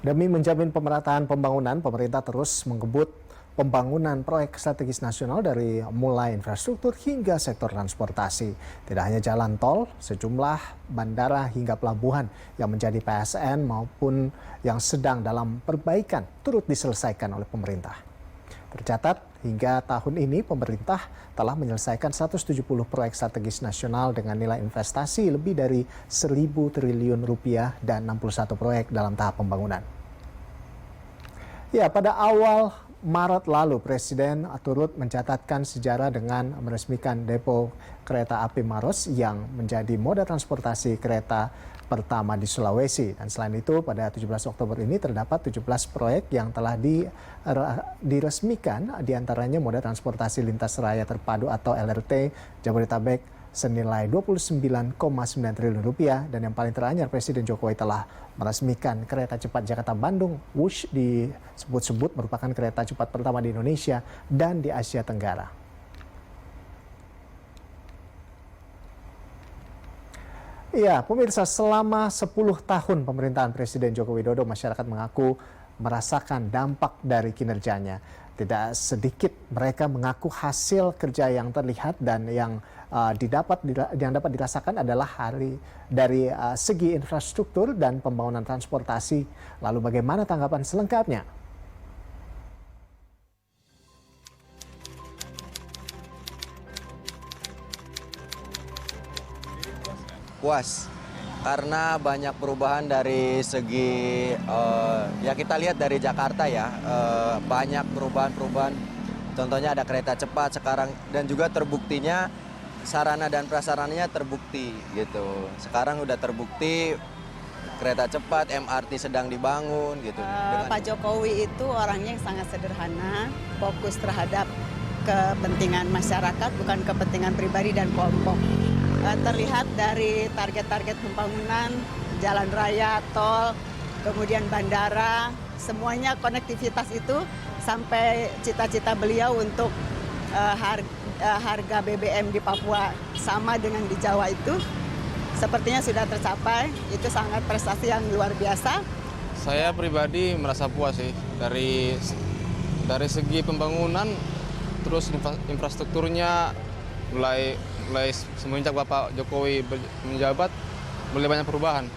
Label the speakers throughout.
Speaker 1: Demi menjamin pemerataan pembangunan, pemerintah terus mengebut pembangunan proyek strategis nasional dari mulai infrastruktur hingga sektor transportasi. Tidak hanya jalan tol, sejumlah bandara hingga pelabuhan yang menjadi PSN maupun yang sedang dalam perbaikan turut diselesaikan oleh pemerintah. Tercatat, hingga tahun ini pemerintah telah menyelesaikan 170 proyek strategis nasional dengan nilai investasi lebih dari 1.000 triliun rupiah dan 61 proyek dalam tahap pembangunan. Ya, pada awal Maret lalu Presiden turut mencatatkan sejarah dengan meresmikan depo kereta api Maros yang menjadi moda transportasi kereta pertama di Sulawesi. Dan selain itu pada 17 Oktober ini terdapat 17 proyek yang telah diresmikan, diantaranya moda transportasi lintas raya terpadu atau LRT Jabodetabek senilai 29,9 triliun rupiah. Dan yang paling teranyar, Presiden Jokowi telah meresmikan kereta cepat Jakarta-Bandung. Wush disebut-sebut merupakan kereta cepat pertama di Indonesia dan di Asia Tenggara. Ya, pemirsa, selama 10 tahun pemerintahan Presiden Joko Widodo, masyarakat mengaku merasakan dampak dari kinerjanya. Tidak sedikit mereka mengaku hasil kerja yang terlihat dan yang dapat dirasakan adalah dari segi infrastruktur dan pembangunan transportasi. Lalu bagaimana tanggapan selengkapnya?
Speaker 2: Puas karena banyak perubahan dari segi ya kita lihat dari Jakarta ya, banyak perubahan-perubahan. Contohnya ada kereta cepat sekarang dan juga terbuktinya sarana dan prasarananya terbukti gitu. Sekarang udah terbukti kereta cepat, MRT sedang dibangun gitu.
Speaker 3: Pak Jokowi itu orangnya yang sangat sederhana, fokus terhadap kepentingan masyarakat bukan kepentingan pribadi dan kelompok. Terlihat dari target-target pembangunan jalan raya, tol, kemudian bandara, semuanya konektivitas itu sampai cita-cita beliau untuk harga BBM di Papua sama dengan di Jawa itu sepertinya sudah tercapai. Itu sangat prestasi yang luar biasa.
Speaker 4: Saya pribadi merasa puas sih dari segi pembangunan, terus infrastrukturnya mulai semenjak Bapak Jokowi menjabat mulai banyak perubahan.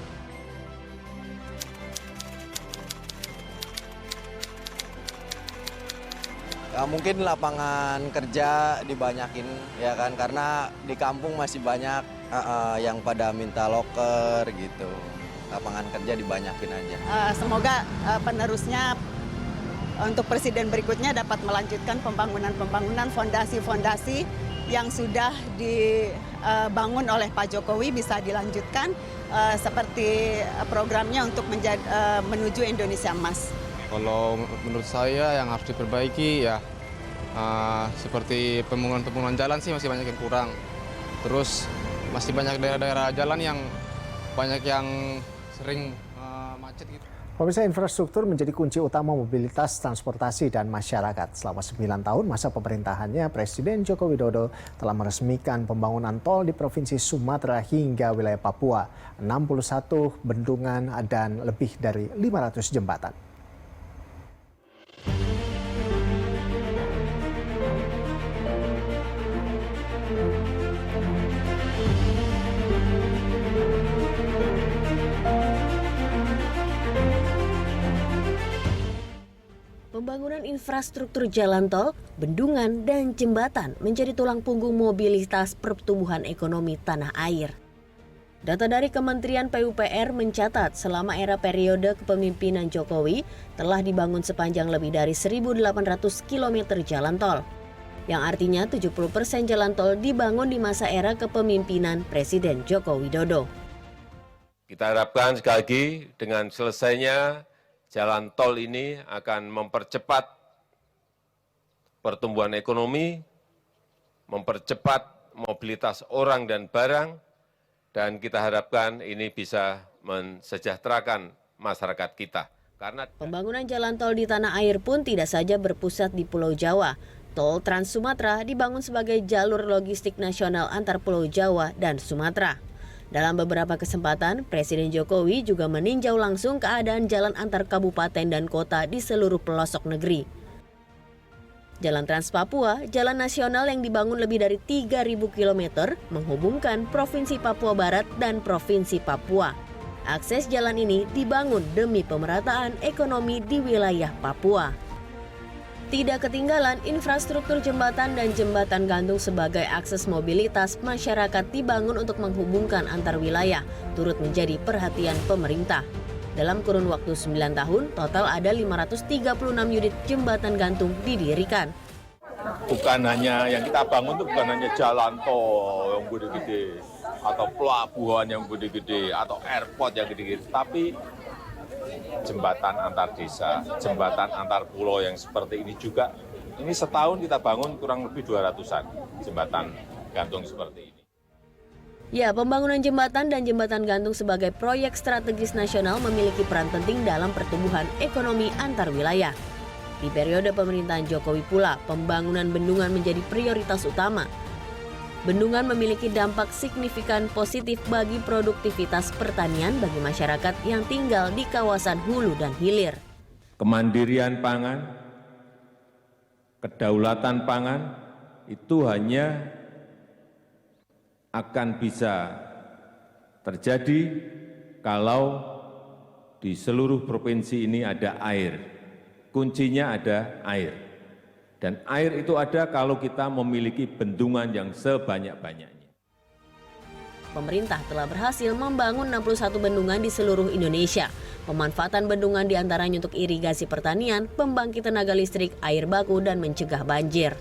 Speaker 2: Ya, mungkin lapangan kerja dibanyakin ya kan, karena di kampung masih banyak yang pada minta loker gitu. Lapangan kerja dibanyakin aja.
Speaker 3: Semoga penerusnya untuk presiden berikutnya dapat melanjutkan pembangunan fondasi-fondasi yang sudah dibangun oleh Pak Jokowi bisa dilanjutkan seperti programnya untuk menuju Indonesia Emas.
Speaker 4: Kalau menurut saya yang harus diperbaiki ya seperti pembangunan jalan sih masih banyak yang kurang. Terus masih banyak daerah-daerah jalan yang banyak yang sering macet gitu.
Speaker 1: Pemirsa, infrastruktur menjadi kunci utama mobilitas, transportasi, dan masyarakat. Selama 9 tahun masa pemerintahannya, Presiden Joko Widodo telah meresmikan pembangunan tol di Provinsi Sumatera hingga wilayah Papua, 61 bendungan, dan lebih dari 500 jembatan.
Speaker 5: Pembangunan infrastruktur jalan tol, bendungan, dan jembatan menjadi tulang punggung mobilitas pertumbuhan ekonomi tanah air. Data dari Kementerian PUPR mencatat selama era periode kepemimpinan Jokowi telah dibangun sepanjang lebih dari 1.800 km jalan tol, yang artinya 70% jalan tol dibangun di masa era kepemimpinan Presiden Joko Widodo.
Speaker 6: Kita harapkan sekali lagi dengan selesainya jalan tol ini akan mempercepat pertumbuhan ekonomi, mempercepat mobilitas orang dan barang, dan kita harapkan ini bisa mensejahterakan masyarakat kita. Karena
Speaker 5: pembangunan jalan tol di tanah air pun tidak saja berpusat di Pulau Jawa. Tol Trans Sumatera dibangun sebagai jalur logistik nasional antar Pulau Jawa dan Sumatera. Dalam beberapa kesempatan, Presiden Jokowi juga meninjau langsung keadaan jalan antar kabupaten dan kota di seluruh pelosok negeri. Jalan Trans Papua, jalan nasional yang dibangun lebih dari 3.000 km, menghubungkan Provinsi Papua Barat dan Provinsi Papua. Akses jalan ini dibangun demi pemerataan ekonomi di wilayah Papua. Tidak ketinggalan, infrastruktur jembatan dan jembatan gantung sebagai akses mobilitas masyarakat dibangun untuk menghubungkan antar wilayah, turut menjadi perhatian pemerintah. Dalam kurun waktu 9 tahun, total ada 536 unit jembatan gantung didirikan.
Speaker 7: Bukan hanya yang kita bangun itu bukan hanya jalan tol yang gede-gede, atau pelabuhan yang gede-gede, atau airport yang gede-gede, tapi jembatan antar desa, jembatan antar pulau yang seperti ini juga. Ini setahun kita bangun kurang lebih 200-an jembatan gantung seperti ini.
Speaker 5: Ya, pembangunan jembatan dan jembatan gantung sebagai proyek strategis nasional memiliki peran penting dalam pertumbuhan ekonomi antar wilayah. Di periode pemerintahan Jokowi pula, pembangunan bendungan menjadi prioritas utama. Bendungan memiliki dampak signifikan positif bagi produktivitas pertanian bagi masyarakat yang tinggal di kawasan hulu dan hilir.
Speaker 6: Kemandirian pangan, kedaulatan pangan itu hanya akan bisa terjadi kalau di seluruh provinsi ini ada air. Kuncinya ada air. Dan air itu ada kalau kita memiliki bendungan yang sebanyak-banyaknya.
Speaker 5: Pemerintah telah berhasil membangun 61 bendungan di seluruh Indonesia. Pemanfaatan bendungan diantaranya untuk irigasi pertanian, pembangkit tenaga listrik, air baku, dan mencegah banjir.